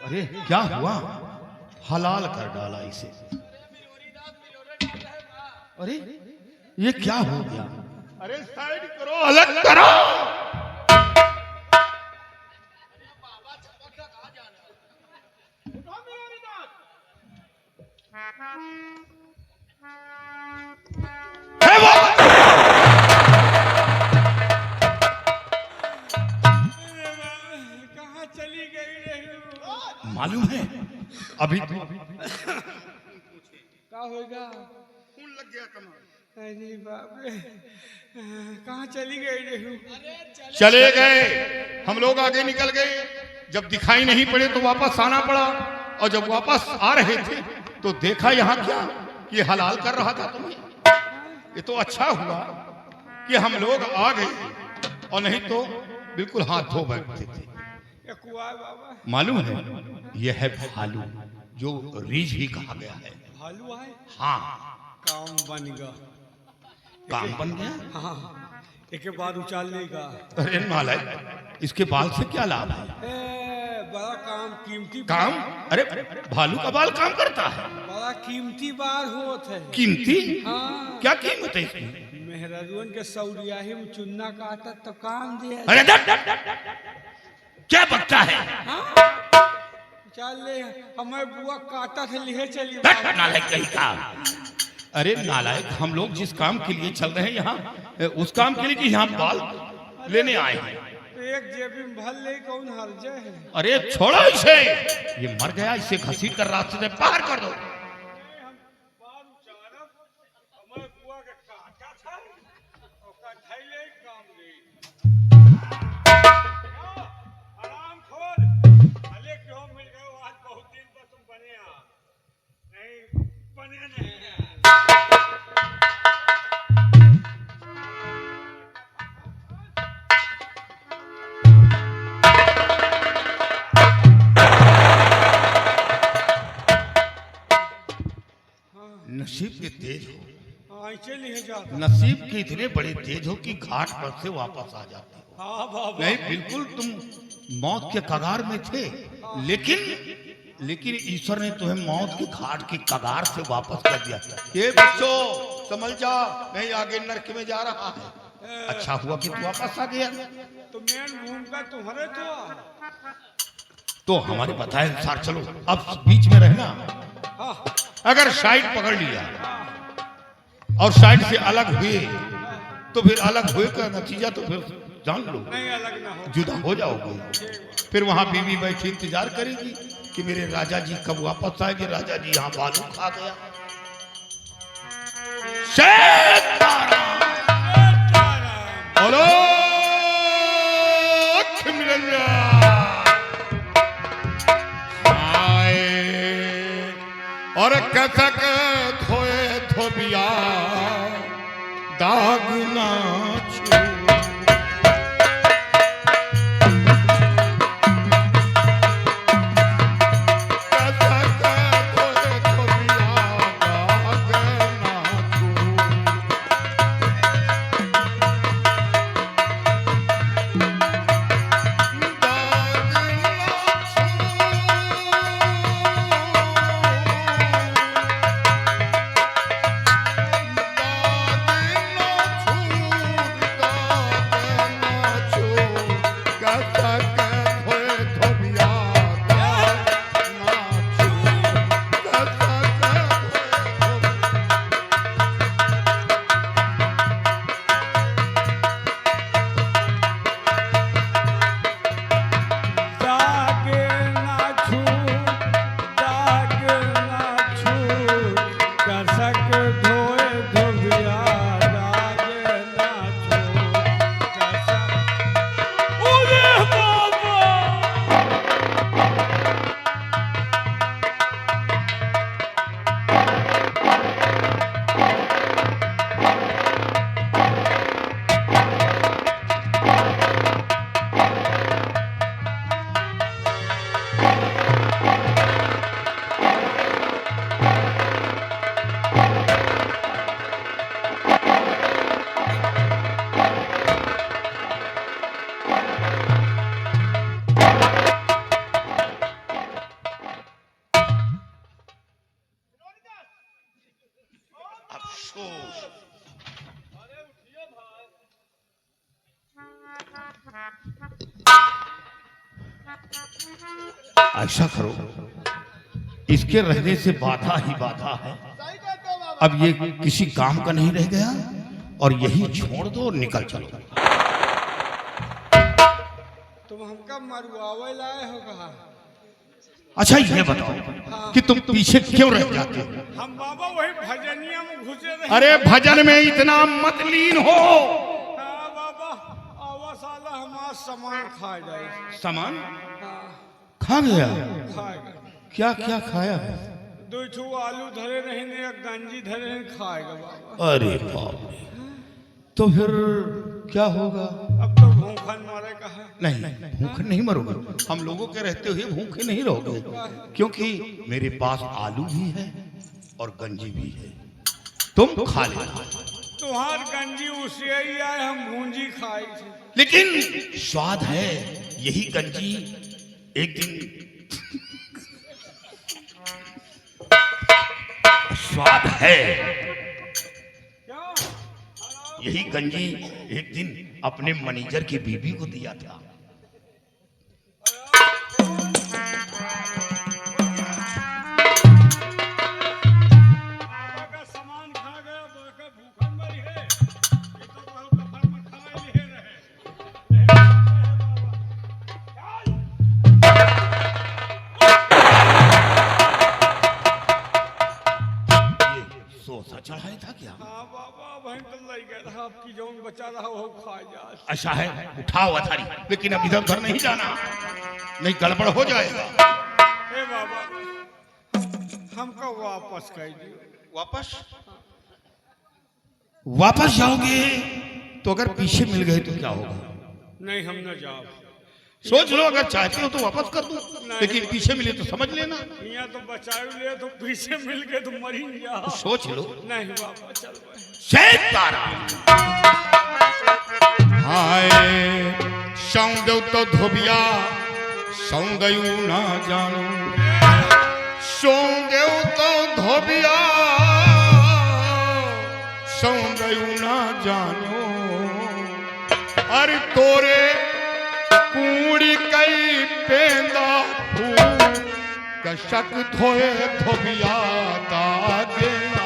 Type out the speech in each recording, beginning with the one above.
अरे क्या हुआ? हलाल कर डाला इसे। अरे ये क्या हो गया? अरे साइड करो, अलग करो। कहाँ चली गई रही? मालूम है अभी क्या होगा? खून लग गया कमर। अरे बाप रे, कहाँ चली गई रही? चले गए, हम लोग आगे निकल गए। जब दिखाई नहीं पड़े तो वापस आना पड़ा, और जब वापस आ रहे थे तो देखा यहाँ क्या कि हलाल कर रहा था तुम्हें। ये तो अच्छा हुआ कि हम लोग आ गए, और नहीं तो बिल्कुल हाथ धो बैठते थे। ये कुआ है बाबा। मालूम है ये है भालू, जो रीछ भी कहा गया है। भालू है? हाँ, काम बन गया। काम बन गया। हाँ, एक बार उछालने का। अरे नालायक, इसके बाल से क्या लाभ है? बड़ा काम कीमती काम? अरे भालू का बाल काम करता है। बड़ा कीमती बार होत है। कीमती? हाँ, क्या कीमत है इसकी? मेहरारून के सौरियाही में चुन्ना काटा तो काम दिया। अरे क्या बकता है? हाँ? चल ले, हमें बुआ काटा से लिए चली। नालायक कहीं का। अरे नालायक, हम लोग जिस काम के लिए चल रहे हैं यहाँ, उस काम के लिए कि यहाँ बाल लेने आए हैं। एक जेबी में भर ले, कौन हर्ज है? अरे छोड़ो इसे, ये मर गया, इसे घसीट कर रास्ते से बाहर कर दो। नसीब के तेज हो, नसीब के इतने बड़े तेज हो कि घाट पर से वापस आ जाते हो। हाँ बाबा। नहीं, बिल्कुल तुम मौत के कगार में थे, लेकिन ईश्वर ने तुम्हें मौत के घाट के कगार से वापस कर दिया। ये बच्चों समझ जा, नहीं आगे नरक में जा रहा है। अच्छा हुआ कि तू वापस आ गया। तो मेन भूमिका तुम्हारे तो हमारे बताए अनुसार चलो, अब बीच में रहना। हाँ। अगर साइड पकड़ लिया और साइड से अलग हुए तो फिर अलग हुए का नतीजा तो फिर जान लो, नहीं अलग ना हो, जुदा हो जाओगे। फिर वहां बीवी बैठी इंतजार करेगी कि मेरे राजा जी कब वापस आएंगे। राजा जी यहाँ बालू खा गया। बोलो और कसक धोए धोबिया दाग ना छू। ऐसा करो, इसके रहने से बाधा ही बाधा है। अब ये किसी काम का नहीं रह गया और यही छोड़ दो और निकल चलो। तुम हमका मरुआवे लाए हो कहा? अच्छा ये बताओ कि तुम पीछे क्यों रह जाते हो? हम बाबा वही भजनिया में घुसे रहे। अरे भजन में इतना मत लीन हो। हाँ बाबा, आवा साला हमारा सामान खा जाए। सामान हाँ, खा गया? खाएगा। क्या क्या खाया है? 2 ठो आलू धरे नहीं ने, एक गंजी धरे नहीं, खाएगा बाबा। अरे बाप रे, तो फिर क्या होगा? अब तो भूखन मारे का है। नहीं, भूखे नहीं मरोगे। हम लोगों के रहते हुए भूखे नहीं रहोगे, क्योंकि मेरे पास आलू भी है और गंजी भी है, तुम खा लेना। तुम्हार गंजी उसे ही आए, हम भूंजी खाई थे। लेकिन स्वाद है यही गंजी एक दिन स्वाद है क्या? यही गंजी एक दिन अपने मैनेजर की बीवी को दिया था। सामान खा गया, भूखन मरी है। ये तो बहुत कफर में खाए लिए रहे। सोसा चढ़ाया था क्या? हाँ बाबा, वहीं तो लग गया था। आपकी जौन बचा रहा वो खा जा। ऐसा है, उठाओ अथारी, लेकिन अब इधर उधर नहीं जाना, नहीं गड़बड़ हो जाएगा। हे बाबा, हमको वापस कर दियो। वापस जाओगे तो अगर पीछे मिल गए तो क्या होगा? नहीं, हम न जाओ। सोच लो, अगर चाहते हो तो वापस कर दो, लेकिन पीछे मिले तो समझ लेना। यहाँ तो बचाए ले, तो पीछे मिल के तो मरी जा। सोच लो। नहीं बाबा, चल भाई। हाय सौंद तो धोबिया सौंदयू ना जानो, सौंद तो धोबिया सौंदयू ना जानो। अरे तोरे कूड़ी कई पेंदा फूल कशक धोए धोबिया दागे ना।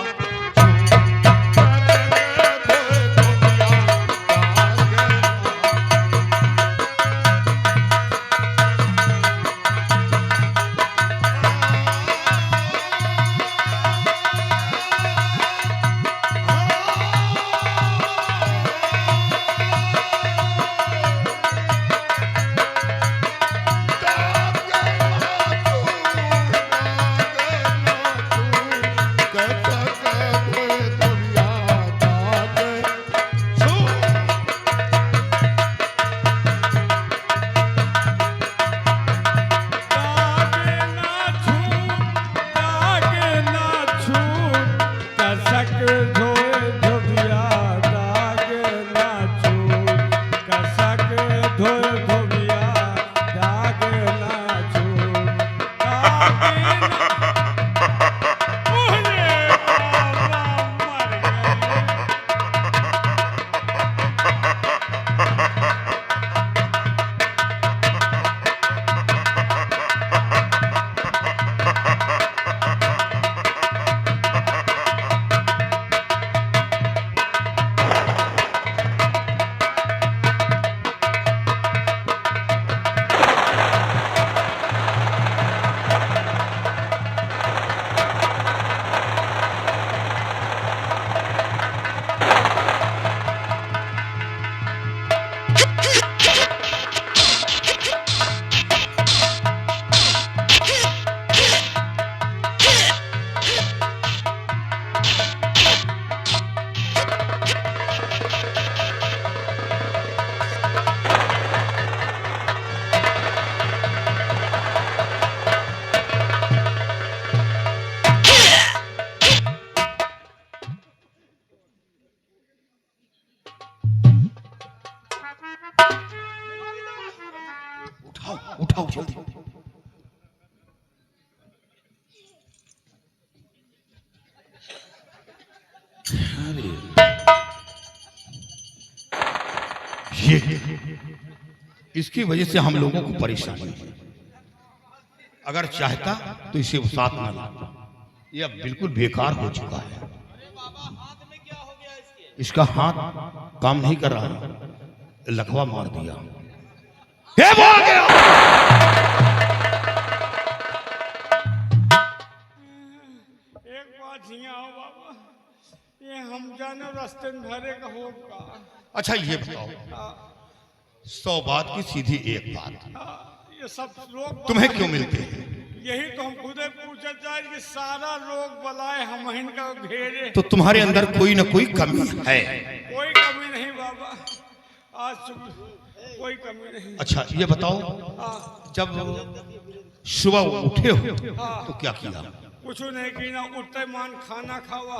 उठाओ जल्दी। अरे ये इसकी वजह से हम लोगों को परेशानी है। अगर चाहता तो इसे वो साथ न लाता। ये अब बिल्कुल बेकार हो चुका है। इसका हाथ काम नहीं कर रहा, लकवा मार दिया। हे वो आ गया। एक बात हियाँ हो बाबा, ये हम जाने रास्ते में भरे का होगा। अच्छा ये बताओ, 100 बात की सीधी एक बात, ये सब लोग तुम्हें क्यों मिलते हैं? यही तो हम खुद पूछा जाए कि सारा लोग बलाए हम इनका घेरे। तो तुम्हारे अंदर कोई ना कोई कमी है। कोई कमी नहीं बाबा, आज कोई कमी नहीं। अच्छा ये बताओ, जब सुबह उठे हो तो क्या किया? कुछ नहीं की ना, उठते मान खाना खावा।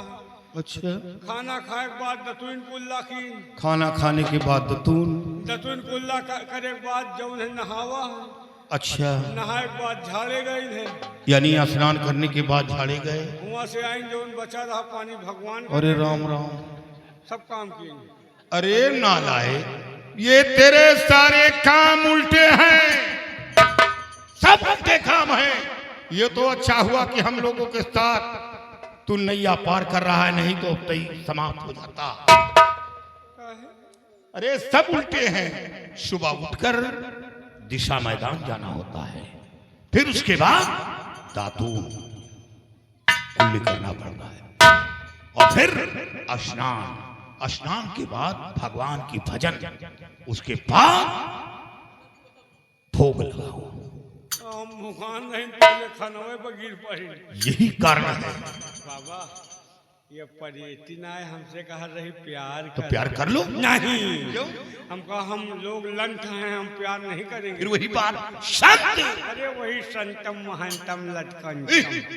अच्छा, खाना खाए के बाद दतून कुल्ला की। खाना खाने के बाद दतून कुल्ला करे के बाद जौन है नहावा। अच्छा, नहाए के बाद झाड़े गए थे, यानी स्नान करने के बाद झाड़े गए। वहाँ से आए जौन बचा रहा पानी भगवान। अरे राम राम, सब काम किए। अरे नालायक, ये तेरे सारे काम उल्टे हैं, सब उल्टे काम हैं। ये तो अच्छा हुआ कि हम लोगों के साथ तू नैया पार कर रहा है, नहीं तो अब तई समाप्त हो जाता। अरे सब उल्टे हैं। सुबह उठकर दिशा मैदान जाना होता है, फिर उसके बाद दातून कुल्ली करना पड़ता है, और फिर स्नान के बाद भगवान की भजन, उसके बाद भोग लगाओ। हम भगवान नहीं पहले खानवे पर गिर पड़े। यही कारण है बाबा, ये पर्यटन आए हमसे कहा रही प्यार तो प्यार कर लो। नहीं, हम कहा हम लोग लंठ हैं, हम प्यार नहीं करेंगे। फिर वही बात संत, अरे वही संतम महंतम लटकन।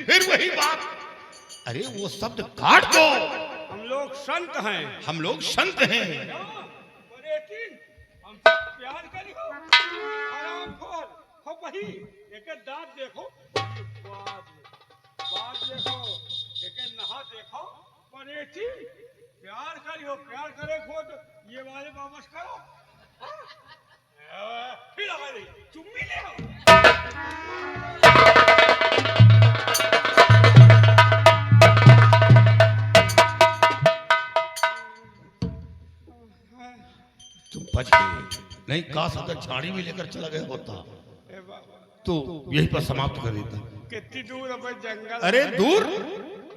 फिर वही बात, अरे वो शब्द काट दो। हम लोग संत हैं, हम लोग संत हैं। पर्यटन हमसे प्यार करियो, आराम खोल हो वही एक दांत देखो, बात देखो, एक नहा देखो। पर्यटन प्यार करियो, प्यार करे खुद ये वाले वापस करो। फिर हमारी चुम्मी ले आओ। तुम बच गए, नहीं काश अगर झाड़ी में लेकर चला गया होता तो यही पर समाप्त कर देता। कितनी दूर अब जंगल? अरे दूर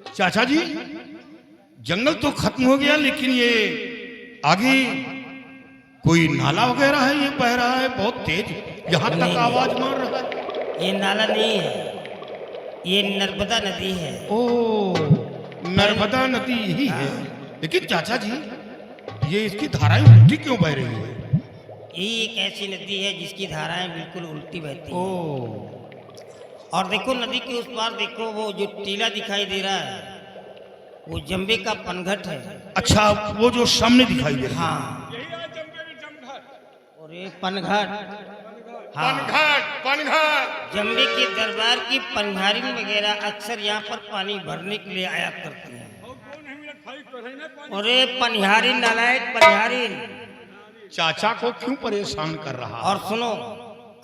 चाचा जी, जंगल तो खत्म हो गया, लेकिन ये आगे कोई नाला वगैरह है, ये बह रहा है बहुत तेज, यहाँ तक आवाज मार रहा है। ये नाला नहीं है, ये नर्मदा नदी है। ओ, नर्मदा नदी यही है। लेकिन चाचा जी, ये इसकी धाराएं उल्टी क्यों बह रही है? ये एक ऐसी नदी है जिसकी धाराएं बिल्कुल उल्टी बहती ओ, हैं। और देखो नदी के उस पार देखो, वो जो टीला दिखाई दे रहा है वो जंबे का पनघट है। अच्छा, वो जो सामने दिखाई दे रहा है। हाँ, यही आज जंगल में जमघट। और ये पनघट, हाँ, पनघट जंबे के दरबार की पनघारिन वगैरह अक्सर यहाँ पर पानी भरने के लिए आया करते हैं। और 2 मिनट खाई तो रही ना पानी। और ये पनिहारिन नालायक पनिहारिन। चाचा को क्यों परेशान कर रहा? और सुनो,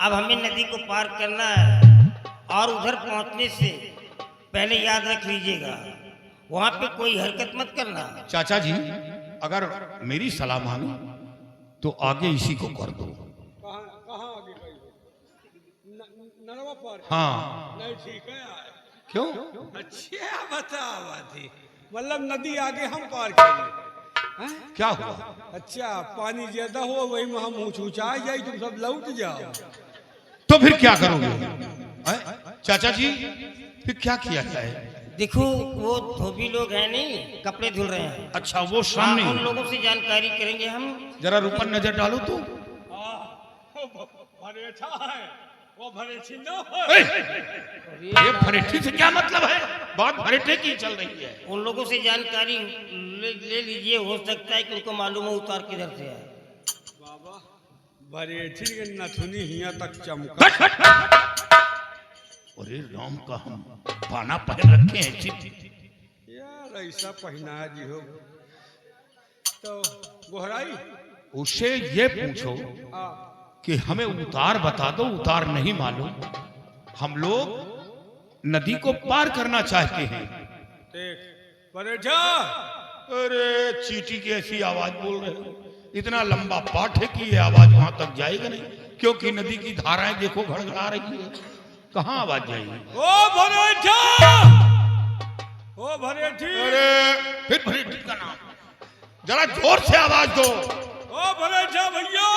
अब हमें नदी को पार करना है, और उधर पहुंचने से पहले याद रख लीजिएगा, वहां पे कोई हरकत मत करना। चाचा जी, अगर मेरी सलाह मानो तो आगे इसी को कर दो। कहाँ कहाँ आगे गई? नरवा पार। हाँ, नहीं ठीक है। क्यों? अच्छा बतावा थी, मतलब नदी आगे हम पार करें। क्या हुआ? अच्छा, पानी ज्यादा हो वही में हम ऊंचा जाए, तुम सब लौट जाओ। तो फिर क्या करोगे? चाचा जी, फिर क्या किया जाए? देखो, वो धोबी लोग हैं नहीं, कपड़े धुल रहे हैं। अच्छा, वो सामने। उन लोगों से जानकारी करेंगे हम। जरा ऊपर नजर डालो तो। भरे अच्छा है, वो भरे छिंदो। ये भरेठी से क्या मतलब है? बात भरेठे की चल रही है। उन लोगों से जानकारी ले लीजिए, हो सकता है कि उनको मालूम हो उतार किधर से है। बाबा, भरे छिन के नथुनी हिया तक चमका। अरे राम का हम पाना पहन रखे हैं। यार ऐसा पहना जी हो तो गोहराई उससे ये पूछो कि हमें उतार बता दो, उतार नहीं मालूम हम लोग नदी को पार करना चाहते हैं। देख परेठा, अरे चींटी की ऐसी आवाज बोल रहे हो, इतना लंबा पाठ है कि ये आवाज वहां तक जाएगा नहीं, क्योंकि नदी की धाराएं देखो घड़घड़ा रही है, कहाँ आवाज जाएगी। ओ परेठा, ओ भरेठी, अरे फिर भरेठी का नाम, जरा जोर से आवाज दो। ओ भरेठा भैया,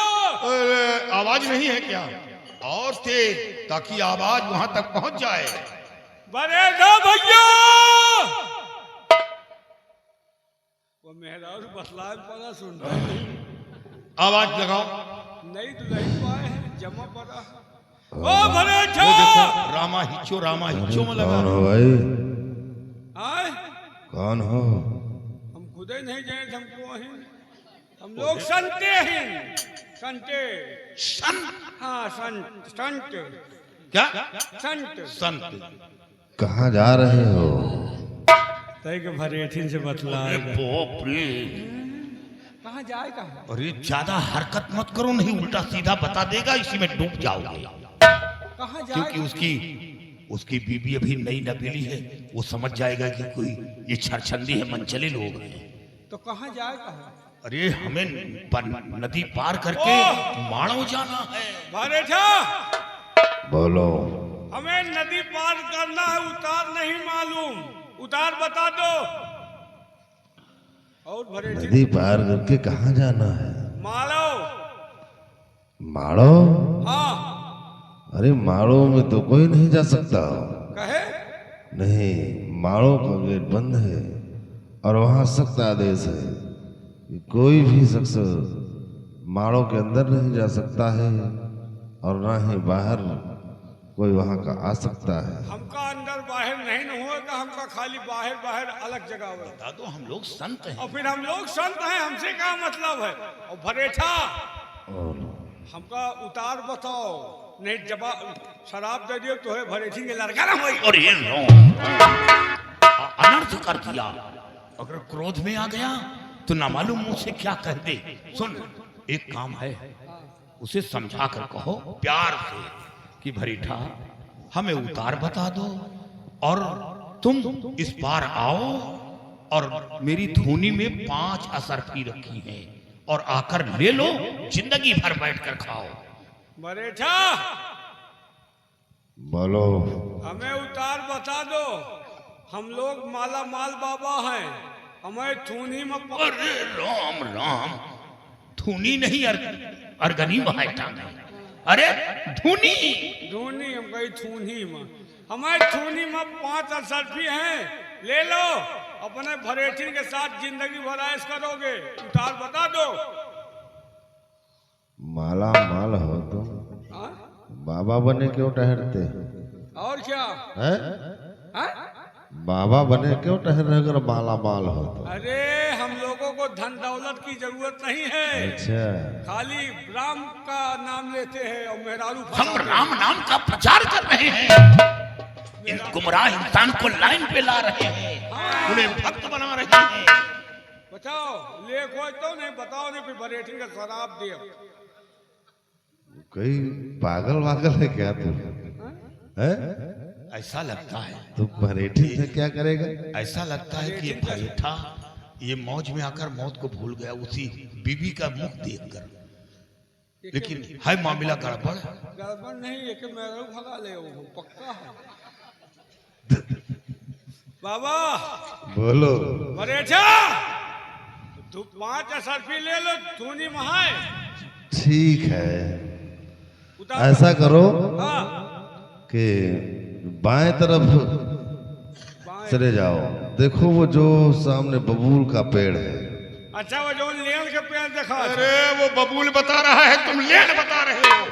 अरे आवाज नहीं है क्या? और तेज, ताकि आवाज वहां तक पहुंच जाए। भरेठा भैया। वो मेहरारू बतलाए पड़ा सुन रहा है। आवाज लगाओ। नहीं तो नहीं पाए हैं, जमा पड़ा। ओ भरेठा, वो देखो रामा हिच्चो में लगा। कौन हो भाई? आए कौन हो? हम खुद ही नहीं जाए, हमको ही हम लोग संते हैं, संते। संत? हाँ संत, संत, क्या? संत। संत? कहाँ जा रहे हो? तय के भरेठी से बतलाए। बाप रे, कहाँ जाए कहाँ? अरे ज्यादा हरकत मत करो, नहीं उल्टा सीधा बता देगा, इसी में डूब जाओगे। कहाँ जाए? क्योंकि उसकी बीबी अभी नई नबीली है, वो समझ जाएगा कि कोई ये छरछंदी है, मनचले लोग हैं। तो कहाँ जाए कहाँ? अरे हमें नदी पार करके माणो जाना है। भरेठा, बोलो। हमें नदी पार करना है, उतार नहीं मालूम, उतार बता दो। और भरेठी, नदी पार करके कहाँ जाना है? मालो। माड़ो? हाँ अरे माड़ो में तो कोई नहीं जा सकता। कहे? नहीं, माड़ो का गेट बंद है और वहाँ सख्त आदेश है कि कोई भी शख्स माड़ो के अंदर नहीं जा सकता है और ना ही बाहर कोई वहाँ का आ सकता है। हमका अंदर बाहर नहीं न होगा, हमका खाली बाहर बाहर अलग जगह होगा। बता दो, हम लोग संत हैं। और फिर हम लोग संत हैं, हमसे क्या मतलब है? और भरेठा, हमका उतार बताओ, नहीं जवाब शराब दे दियो तो है भरेठी के लड़का ना होई। और ये अनर्थ कर दिया, अगर क्रोध में आ गया तो ना मालूम मुझसे क्या कह दे। सुन, एक काम है, उसे समझा कर कहो प्यार से कि भरीठा हमें उतार बता दो और तुम इस पार आओ, और मेरी धूनी में 5 असरफी रखी हैं और आकर ले लो, जिंदगी भर बैठकर खाओ। भरेठा, बोलो। हमें उतार बता दो, हम लोग माला माल बाबा हैं, हमें थूनी में अरे राम राम, धूनी नहीं अर्गनी बहाटा नहीं, अरे धूनी। धूनी हम कही थूनी में, हमें थूनी में 5 असरफी हैं, ले लो, अपने भरेठी के साथ जिंदगी भर ऐश करोगे, उतार बता दो। माला माल हो तुम, हाँ? बाबा बने क्यों ठहरते और क्या हैं? हाँ? बाबा बने क्यों ठहर रहे अगर माला माल हो तो? अरे हम लोगों को धन दौलत की जरूरत नहीं है, अच्छा, खाली राम का नाम लेते हैं और मेहरारू हम राम नाम का प्रचार कर रहे हैं, इन गुमराह इंसान को लाइन पे ला रहे हैं, उन्हें भक्त बना रहे हैं। बताओ, ले कोई तो नहीं, बताओ नहीं, फिर भरेठी का शराब दियो। कोई पागल वागल है क्या तू? हैं? ऐसा लगता है, तू भरेठी से क्या करेगा? ऐसा लगता है कि ये भरेठा ये मौज में आकर मौत को भूल गया उसी बीबी का मुख देखकर, लेकिन है मामला गड़बड़। गड़बड़ नहीं, ये कि मेहरारू भगा ले, वो पक्का है। बाबा बोलो। भरेठा, तू 5 असरफी ले लो, धूनी महाए ठीक है, उतार। ऐसा करो हाँ, कि बाएं तरफ चले जाओ, देखो वो जो सामने बबूल का पेड़ है। अच्छा, वो जो लेन के पेड़ देखा, अरे वो बबूल बता रहा है, तुम लेन बता रहे हो।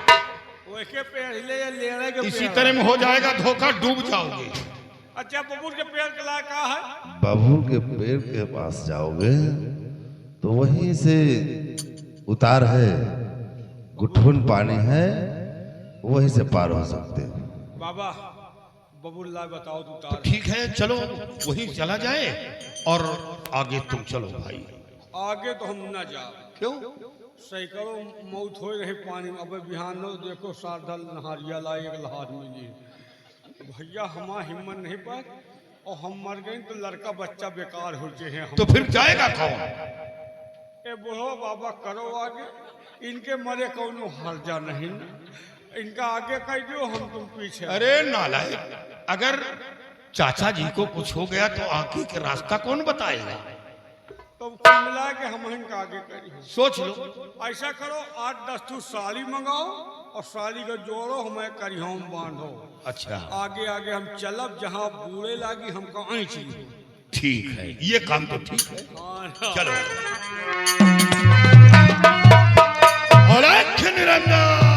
वो के पेड़ ले लेने के इसी पेड़। तरह में हो जाएगा धोखा, डूब जाओगे। अच्छा, बबूल के पेड़ के लायक कहाँ है? बबूल के पेड़ के पास जाओगे तो वहीं से उतार है, गुठुन पानी है, वहीं से पार हो सकते हो। बाबा बबूल ला बताओ, तू तो उतार। ठीक है, चलो वहीं चला जाए और आगे तुम चलो भाई। आगे तो हम न जा, क्यों? सैकड़ों मौत हो रहे पानी में। अब बिहान नो देखो साधल नहारिया ला एक लहार मिली, भैया हमारा हिम्मत नहीं पर और हम मर गए तो लड़का बच्चा बेकार हो जाए हैं तो फिर जाएगा कौन? ए बुढ़ो बाबा करो आगे, इनके मरे कौनो हर्जा नहीं, इनका आगे कह दो हम तुम पीछे। अरे नालायक, अगर चाचा जी को कुछ हो गया तो आगे के रास्ता कौन बताएगा? तो कुल मिला के हम इनका आगे करिए। सोच लो। ऐसा करो 8-10 ठू साड़ी मंगाओ और साड़ी का जोड़ो हमें करियों में बांधो। अच्छा, आगे आगे हम चलब, जहाँ बूढ़े लागी हमको आँच ली। ठीक है, ये काम तो ठीक है। चलो। अलख निरंजन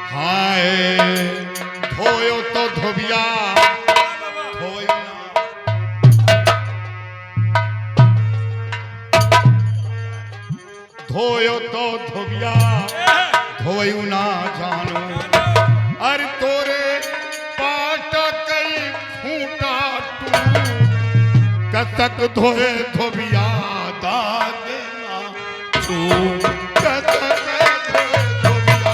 हाय धोयो तो धोबिया धोयो ना। धोयो तो धोबिया धोयो ना जानो। अरे तोरे पाट कई फूटा कतक धोए धोबिया दाद ना तू कतक धोए धोबिया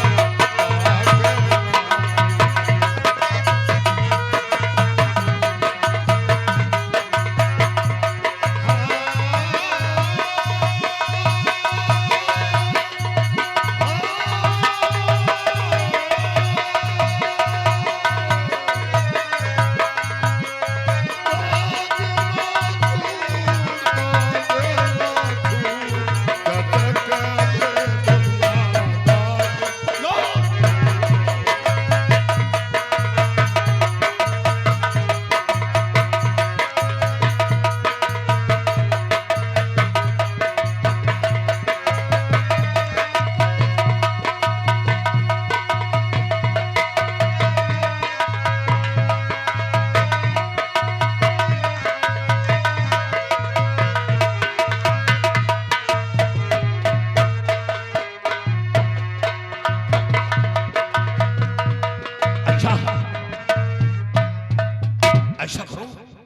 ऐसा करो।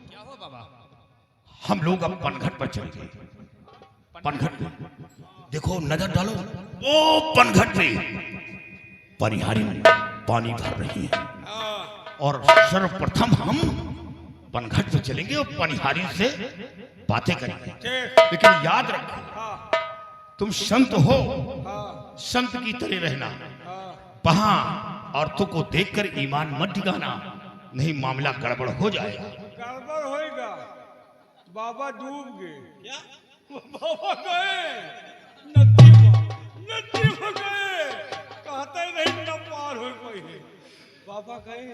क्या हो बाबा? हम लोग अब पनघट पर चलेंगे। पनघट पे देखो, नजर डालो, वो पनघट पे परिहारी पानी भर रही है और सर्वप्रथम हम पनघट पे चलेंगे और पनिहारी से बातें करेंगे। लेकिन याद रखो, तुम संत हो, संत की तरह रहना। वहां औरतों को देखकर ईमान मत दिखाना, नहीं मामला गड़बड़ हो जाएगा। गड़बड़ होएगा, बाबा डूब गए। क्या? बाबा गए नदी में गए, कहते नहीं न पार हो कोई। बाबा गए,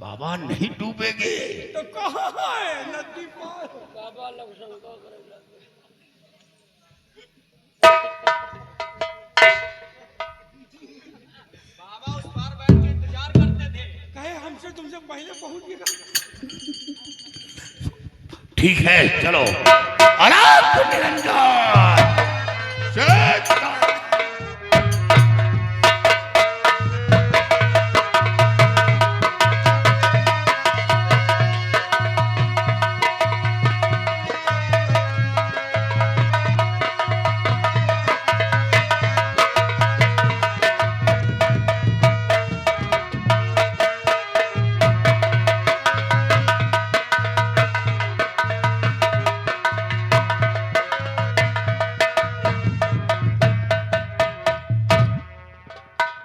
बाबा नहीं डूबेगे तो कहाँ है नदी पार? बाबा लोग शंका करेगा। बाबा उस पार बैठ के इंतजार करते थे, कहे हमसे तुमसे पहले पहुंच गए। ठीक है, चलो। अनाथ निरंजन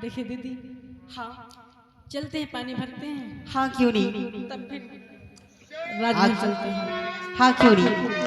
देखिए दीदी, हाँ चलते हैं, पानी भरते हैं। हाँ क्यों नहीं, तब फिर राजमहल चलते हैं। हाँ क्यों नहीं।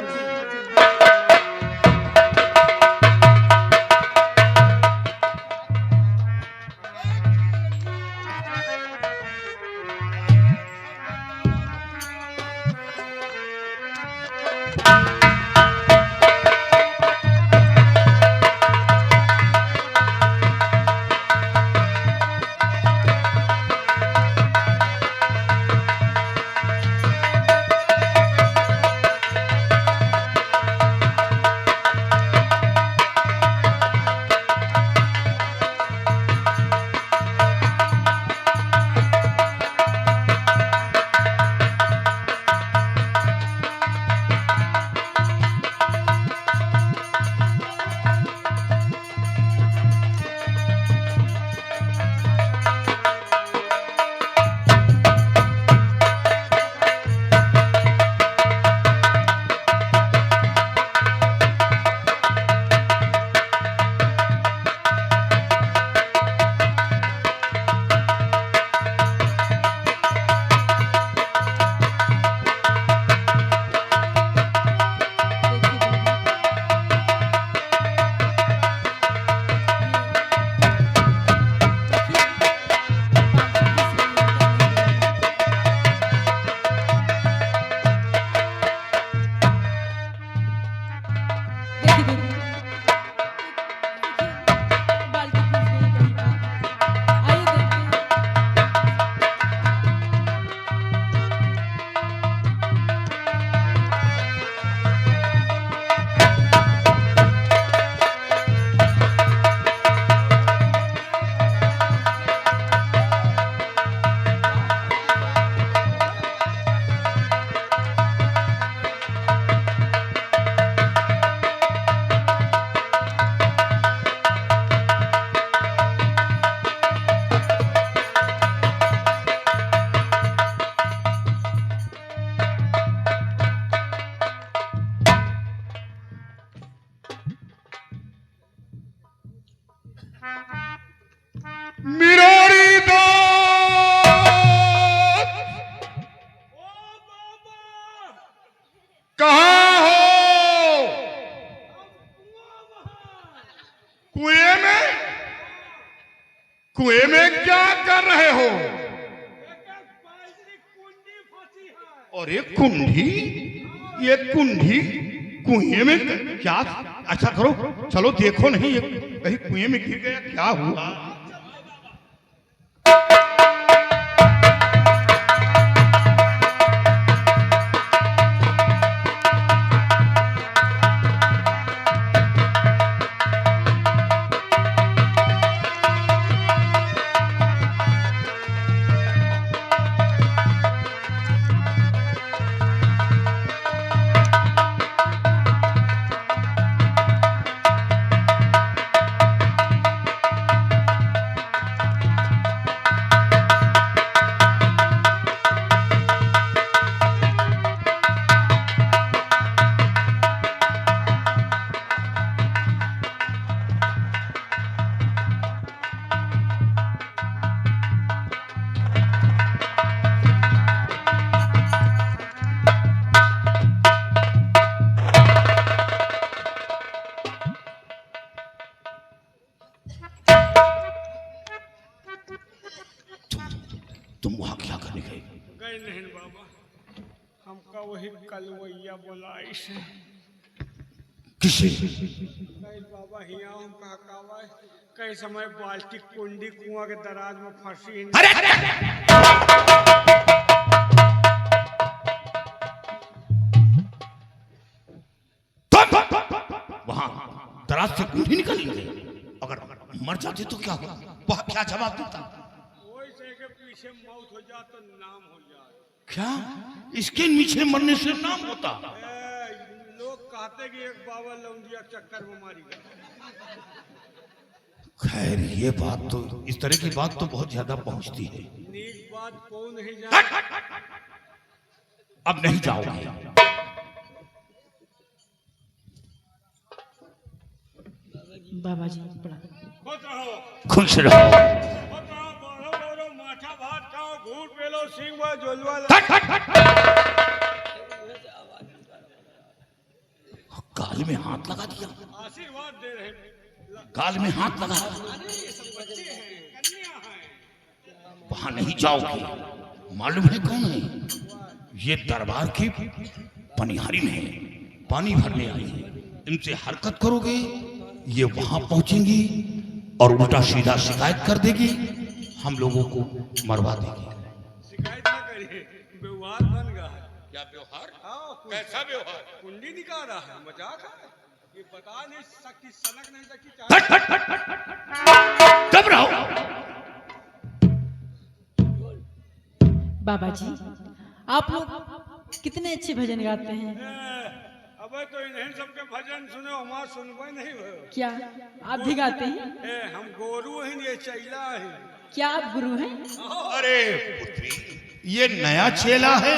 और एक कुंडी, ये कुंडी कुएं में क्या? अच्छा करो, चलो देखो नहीं, ये कहीं कुएं में गिर गया, क्या हुआ? तुम वहां क्या करने गए? गए नहीं बाबा, हमका वही कलवैया बोला इसे। किसे? गए बाबा हिया हम कहकावा कई समय बाल्टी कुंडी कुआं के दराज में फंसी। वहां दराज से कुंडी निकाली गई, अगर मर जाते तो क्या हुआ? वह क्या जवाब देता? वही से के पीछे मौत हो जाए तो नाम हो जाए। क्या इसके नीचे मरने से नाम होता? लोग कहते कि एक बाबा लौंडिया चक्कर में मारी गया। खैर ये बात तो, इस तरह की बात तो बहुत ज्यादा पहुंचती है। नीक बात कौन नहीं जाए। अब नहीं जाओगे? बाबा जी बड़ा खुश रहो, खुश रहो। बोलो बोलो माथा भात खाओ, घूट पेलो, सिंह व जोलवा। गाल में हाथ लगा दिया, आशीर्वाद दे रहे। गाल में हाथ लगा। ये सब बच्चे हैं, कन्या हैं। वहां नहीं जाओगे। मालूम है कौन है? ये दरबार की पनिहारिन है, पानी भरने आई है। इनसे हरकत करोगे, ये वहां पहुंचेंगी और उल्टा सीधा शिकायत कर देगी, हम लोगों को मरवा देगी। शिकायत ना करिए, व्यवहार बन गया है। क्या व्यवहार? कैसा व्यवहार? कुंडी निकाल रहा है, मजाक है। ये बता नहीं सकती, सनक नहीं सकती, चाहे तब रहो। बाबा जी आप लोग कितने अच्छे भजन गाते हैं। अबे तो इन्हें सबके भजन सुने, हमार सुनबे नहीं हो। क्या आप भी गाते हैं? हम गोरू हैं, ये चैला है। क्या आप गुरु हैं? अरे पुत्री, ये नया चेला है,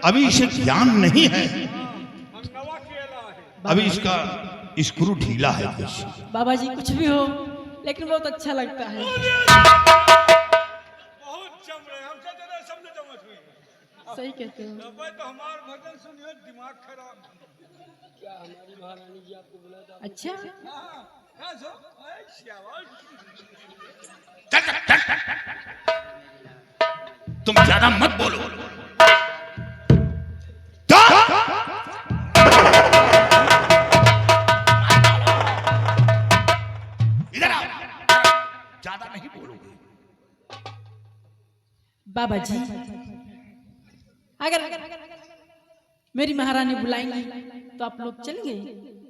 अभी इसे ज्ञान नहीं है। हम नवा चेला है। अभी इसका स्क्रू ढीला है कुछ। बाबा जी कुछ भी हो, लेकिन बहुत अच्छा लगता है। बहुत जम रहे, हमसे जरा समझ जमत हुई। सही कहते हो। अबे तो हमार भजन सुनिए, दिमाग खराब। क्या हमारी महारानी जी आपको बुला था? अच्छा हाँ सो, तुम ज्यादा मत बोलो। इधर आओ, ज्यादा नहीं बोलोगे। बाबा जी अगर मेरी महारानी बुलाएंगी तो आप लोग चलेंगे?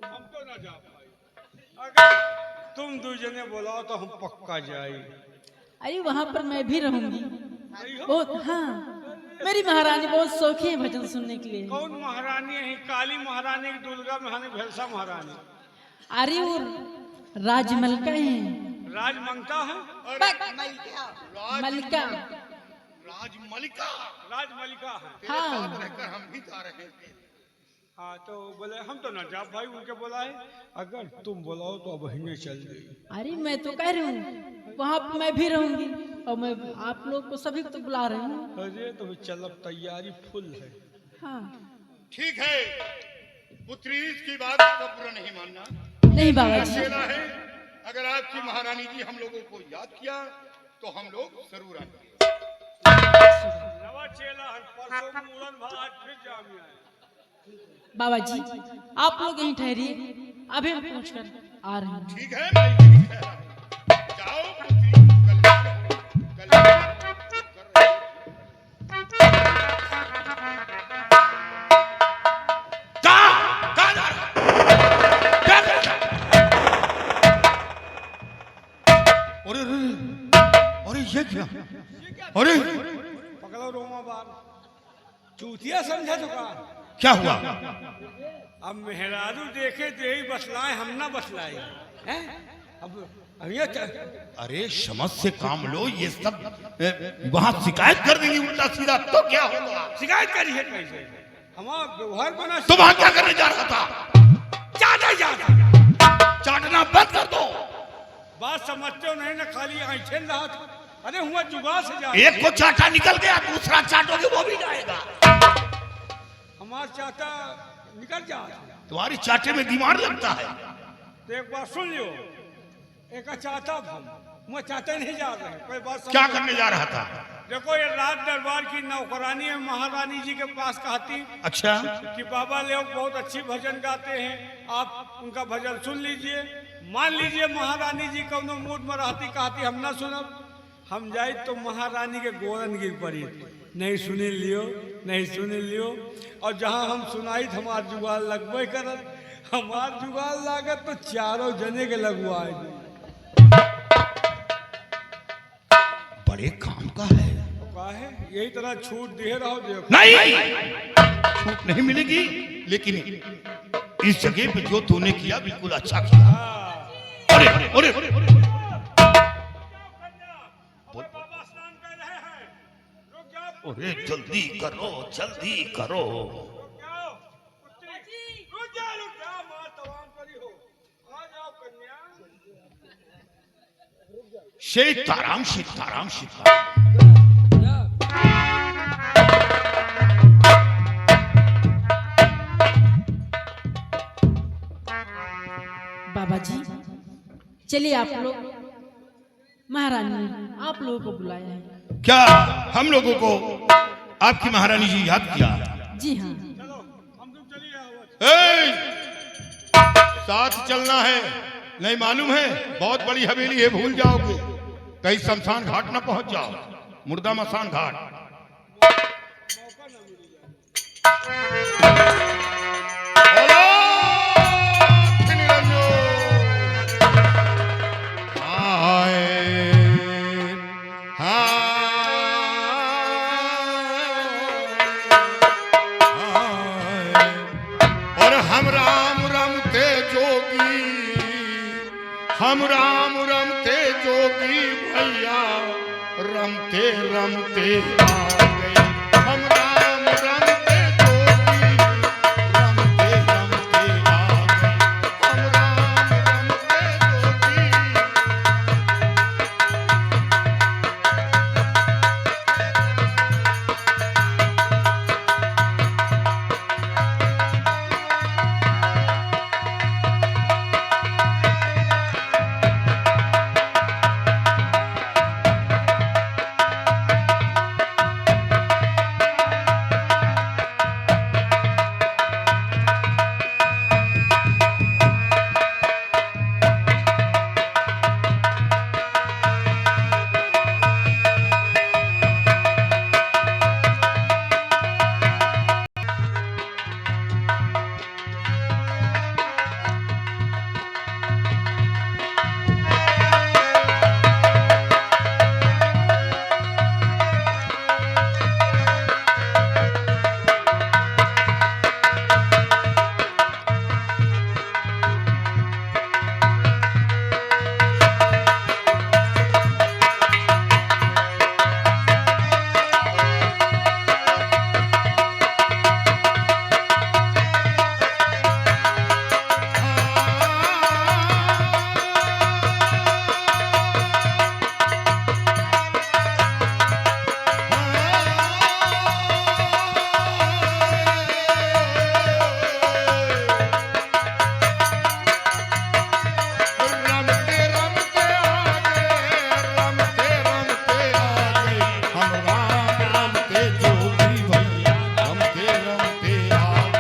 हम तो ना जा पाए। अगर तुम दो जने बुलाओ तो हम पक्का जाए। अरे वहां पर मैं भी रहूंगी। बहुत हाँ, मेरी महारानी बहुत शौकी है भजन सुनने के लिए। कौन महारानी है? काली महारानी की, दुर्गा महारानी, भेलसा महारानी? अरे वो राजमलका है। राज मंगता है। मलिका। राजमलिका। राजमलिका है। हाँ रहकर हम भी जा रहे थे। हाँ तो बोले हम तो ना जा भाई, उनके बुलाए। अगर तुम बुलाओ तो अब ही चल गई। अरे मैं तो कह रही हूँ वहां पर मैं भी रहूंगी और मैं आप लोग को सभी को तो बुला रही हूँ। अरे तो चलब, तैयारी फुल है। हाँ ठीक है पुत्री, इसकी बात को पूरा नहीं मानना। नहीं बाबा जी। चेला है, अगर आपकी महारानी जी हम लोगों को याद किया तो हम लोग जरूर आएंगे। नवा चेला है। परसों मूरन भा आज फिर जाम में आए। बाबा जी आप लोग यहीं ठहरिए, अभी हम पहुंचकर आ रहे हैं। ठीक है भाई, ठीक है। जाओ पुत्री, कल्याण हो, कल्याण कर रहे हो। कहाँ जा रहा है? क्या कर रहा है? अरे अरे अरे ये क्या? अरे पकड़ो रोमा बार चूतिया समझा तो का। क्या हुआ? अब मेहरारू देखे तो यही बसलाए, हम ना बसलाए हैं। अब ये अरे समझ से काम लो, ये सब वहां शिकायत कर देंगे उल्टा सीधा तो क्या होगा? शिकायत करी है कैसे? हमारा व्यवहार बना। तुम वहां क्या करने जा रहा था? चाटा जाता चाटना बंद कर दो। बात समझते हो नहीं ना, खाली ऐठे रहा था। अरे हुआ जुगाड़ से जा। एक को चाटा निकल गया, दूसरा चाटोगे वो भी जाएगा। हमारा चाटा निकल जा। तुम्हारी चाटे में दिमाग लगता है। तो एक बार सुन लियो, एक चाहता हम चाहते नहीं जा रहे। कोई बात क्या करने जा रहा था? देखो ये राज दरबार की नौकरानी है, महारानी जी के पास कहती अच्छा कि बाबा लोग बहुत अच्छी भजन गाते हैं, आप उनका भजन सुन लीजिए। मान लीजिए महारानी जी कौनो मूड में रहती, कहती हम ना सुनब। हम जाए तो महारानी के गोरन गिर पड़ी, नहीं सुनी लियो, नहीं सुनी लियो। और जहाँ हम सुनाई हमार जुगाड़ लगबे करत, हमार जुगाड़ लागत तो चारों जने के लगवाए। बड़े काम का है। काहे यही तरह छूट दे रहो। देखो नहीं, छूट नहीं मिलेगी, लेकिन इस जगह पे जो तूने किया बिल्कुल अच्छा किया। अरे अरे अरे बाबा स्नान कर रहे हैं, रुक जाओ। अरे जल्दी करो, जल्दी करो। रुक जाओ, माँ तमाम करी हो। आ जाओ कन्या। सीताराम सीताराम सीताराम। बाबा जी चलिए, आप लोग महारानी ने आप लोगों को बुलाया है। क्या हम लोगों को आपकी महारानी जी याद किया? जी हाँ। चलो हम तुम चलिए आओ। ए, साथ चलना है, नहीं मालूम है बहुत बड़ी हवेली है, भूल जाओगे। कहीं शमशान घाट ना पहुंच जाओ, मुर्दा मसान घाट। हम राम रमते जोगी भैया, रमते रमते